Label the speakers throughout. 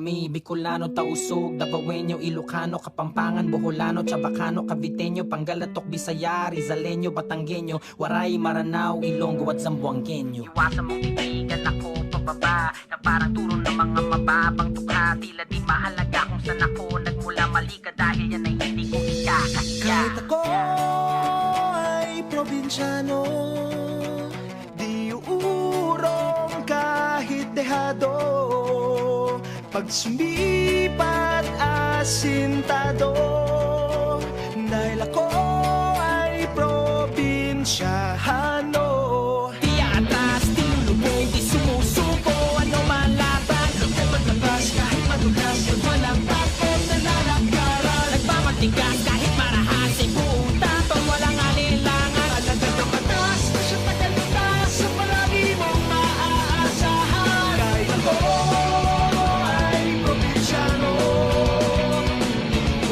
Speaker 1: kami, Bicolano, Tausug, Davaoeño, Ilocano, Kapampangan, Boholano, Chabacano, Caviteño, Pangalatok, Bisaya, Rizaleño, Batanggenyo, Waray, Maranao, Ilonggo at Zamboangueño. Iwasan mong titigan ako pababa, na parang turo ng mga mababang tukha. Tila di mahalaga kung saan ako nagmula, mali ka dahil yan ay hindi ko ikakahiya.
Speaker 2: Kahit ako ay probinsyano, di uurong kahit dehado. Pag sumipat asintado, dahil ako ay probinsyano.
Speaker 1: Di atras, di lulubog, di sumusuko, ano man laban. Lugay maglabas kahit madulas, yung walang takot na lalakaran. Nagpapatigas kahit marahas, ay buong tapang walang alinlangan. Alagad ang batas, sa tagal batas, sa palagi mong maaasahan.
Speaker 2: Kahit ako ay probinsyano,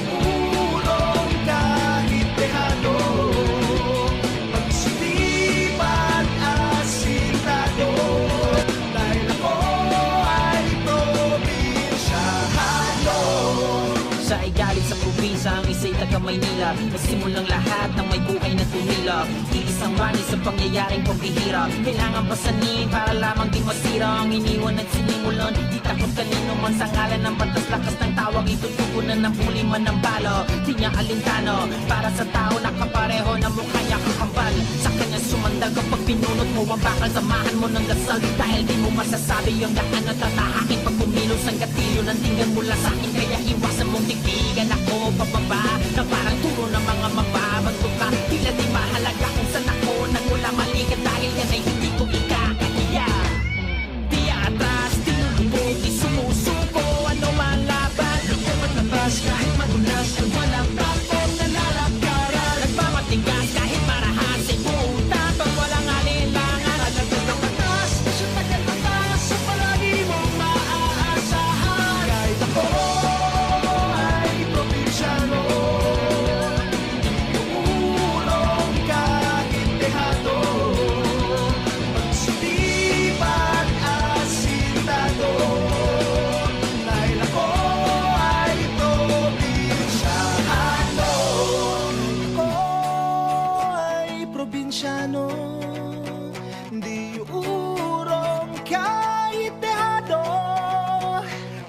Speaker 2: uurong kahit dehado. Pag sumipat asintado, dahil ako ay probinsyano.
Speaker 1: Siya ay galing sa probinsya, ang isa'y taga Maynila. Nagsimulang lahat ng may buhay na tumila. Iisang rani sa pangyayaring pambihira. Kailangan pasanin para lamang di masira ang iniwan at sinimulan. Di takot kanino man sa ngalan ng batas, lakas ng tawag, itutugunan ng huli man ng balo. Di niya alintano, para sa tao nakapareho na mukha niya kakambal. Sa kanya sumandal kapag pinunot mo ang bakal, samahan mo ng dasal. Dahil di mo masasabi yung daan na tatahakin. Pag kumilos ang gatilyo, nandigan mula sa akin. Kaya iwasan mong tigtigan ako pababa, na parang turo ng mga mababang tuka. Tila di mahalaga kung saan ako nagmula, mali ka dahil yan ay hindi ko ikakahiya. Di atras, di lulubog, di sumusuko, ano man laban. Lugay maglabas kahit madulas, yung walang takot na lalakaran. Nagpapatigas kahit marahas, ay buong tapang walang alinlangan. Alagad ng batas, sa tagal batas, sa palagi mong maaasahan.
Speaker 2: Kahit ako ay probinsyano, uurong kahit dehado. Pag sumipat asintado, dahil ako ay probinsyano. Ako ay probinsyano, di uurong kahit dehado.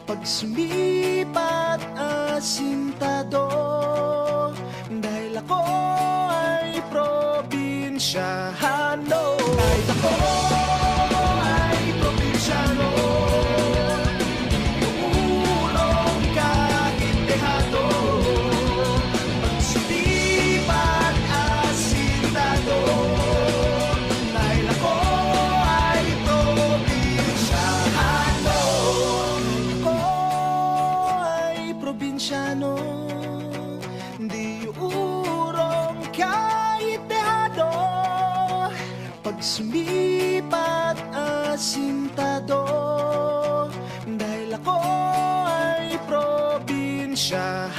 Speaker 2: Pag sumipat asintado, dahil ako ay probinsyano. Kahit ako ay probinsyano, uurong kahit dehado. Pag sumipat asintado, dahil ako ay probinsyano. Ako ay probinsyano, di uurong kahit dehado. Pag sumipat asintado, dahil ako ay probinsyano.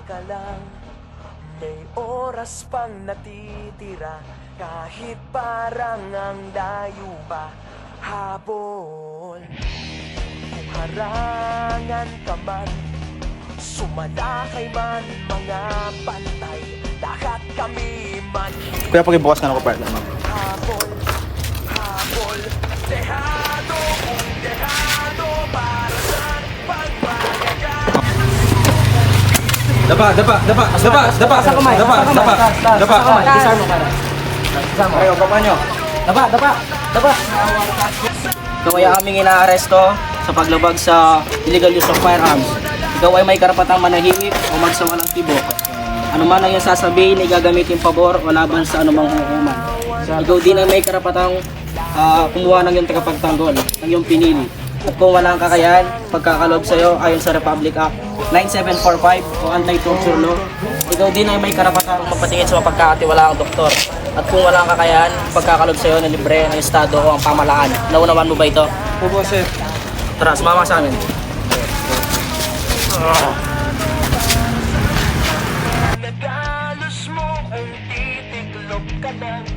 Speaker 2: ka lang, may oras pang natitira. Kahit parang ang layo pa, habol. Kung harangan ka man, sumalakay man mga bantay, lahat kami manhid.
Speaker 3: Kuya, pakibukas ka na ko part lang.
Speaker 2: Habol, habol, dehado kung dehado para saan pagpagagat.
Speaker 3: Dapa.
Speaker 1: Disarm mo para.
Speaker 3: Ayo, papa nyo.
Speaker 1: Dapa. Ikaw ay aming inaaresto sa paglabag sa illegal use of firearms. Ikaw ay may karapatang manahimik o magsawalang tibo. Ano man ang iyong sasabihin ay gagamitin pabor o laban sa anumang hukuman. Ikaw din ay may karapatang kumuha ng iyong tagapagtanggol, ng iyong pinili. At kung wala kang kakayahan, pagkakalob sa iyo ayon sa Republic Act 9745 o Anti-Torture Law, ikaw din ay may karapatang magpatingin sa mapagkakatiwalaang doktor. At kung wala kang kakayahan, pagkakalob sa iyo na libre ng Estado o ang pamahalaan. Naunawan mo ba ito?
Speaker 3: Opo, sir.
Speaker 1: Tara, sumama sa amin.
Speaker 2: Nagalos mo kung titiklop ka lang,